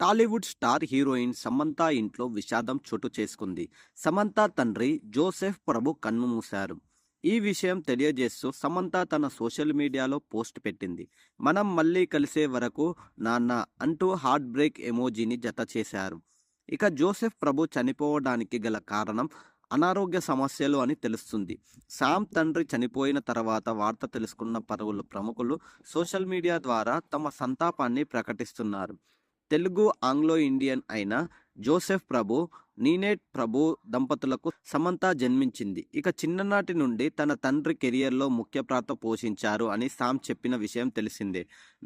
Tollywood star heroine Samantha ఇంట్లో విషాదం చోటు చేసుకుంది. సమంత తండ్రి జోసెఫ్ ప్రభు కన్నుమూశారు. ఈ విషయం తెలియజేస్తూ సమంత తన సోషల్ మీడియాలో పోస్ట్ పెట్టింది. మనం మళ్ళీ కలిసే వరకు నాన్న అంటూ హార్ట్ బ్రేక్ ఎమోజీని జత చేశారు. ఇక జోసెఫ్ ప్రభు చనిపోవడానికి గల కారణం అనారోగ్య సమస్యలు అని తెలుస్తుంది. శామ్ తండ్రి చనిపోయిన తర్వాత వార్త తెలుసుకున్న పలువురు ప్రముఖులు సోషల్ మీడియా ద్వారా తమ సంతాపాన్ని ప్రకటిస్తున్నారు. తెలుగు ఆంగ్లో ఇండియన్ అయిన జోసెఫ్ ప్రభు, నీనేట్ ప్రభు దంపతులకు సమంత జన్మించింది. ఇక చిన్ననాటి నుండి తన తండ్రి కెరియర్లో ముఖ్య పాత్ర పోషించారు అని శామ్ చెప్పిన విషయం తెలిసిందే.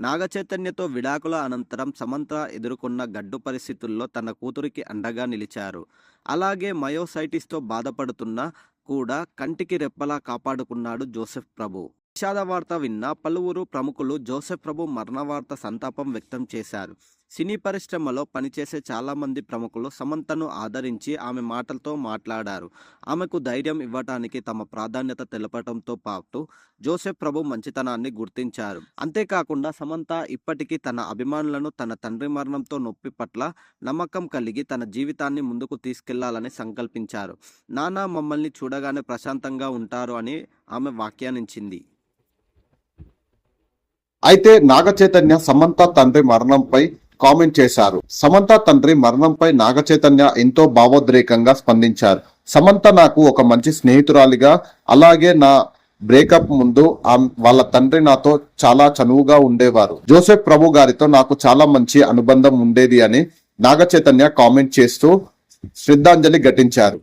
నాగచైతన్యతో విడాకుల అనంతరం సమంత ఎదుర్కొన్న గడ్డు పరిస్థితుల్లో తన కూతురికి అండగా నిలిచారు. అలాగే మయోసైటిస్తో బాధపడుతున్నా కూడా కంటికి రెప్పలా కాపాడుకున్నాడు జోసెఫ్ ప్రభు. విషాద వార్త విన్న పలువురు ప్రముఖులు జోసెఫ్ ప్రభు మరణ వార్త సంతాపం వ్యక్తం చేశారు. సినీ పరిశ్రమలో పనిచేసే చాలామంది ప్రముఖులు సమంతను ఆదరించి ఆమె మాటలతో మాట్లాడారు. ఆమెకు ధైర్యం ఇవ్వటానికి తమ ప్రాధాన్యత తెలపడంతో పాటు జోసెఫ్ ప్రభు మంచితనాన్ని గుర్తించారు. అంతేకాకుండా సమంత ఇప్పటికీ తన అభిమానులను తన తండ్రి మరణంతో నొప్పి పట్ల నమ్మకం కలిగి తన జీవితాన్ని ముందుకు తీసుకెళ్లాలని సంకల్పించారు. నాన్న మమ్మల్ని చూడగానే ప్రశాంతంగా ఉంటారు అని ఆమె వ్యాఖ్యానించింది. అయితే నాగచైతన్య సమంత తండ్రి మరణంపై కామెంట్ చేశారు. సమంత తండ్రి మరణంపై నాగచైతన్య ఎంతో భావోద్రేకంగా స్పందించారు. సమంత నాకు ఒక మంచి స్నేహితురాలిగా, అలాగే నా బ్రేకప్ ముందు వాళ్ళ తండ్రి నాతో చాలా చనువుగా ఉండేవారు. జోసెఫ్ ప్రభు గారితో నాకు చాలా మంచి అనుబంధం ఉండేది అని నాగచైతన్య కామెంట్ చేస్తూ శ్రద్ధాంజలి ఘటించారు.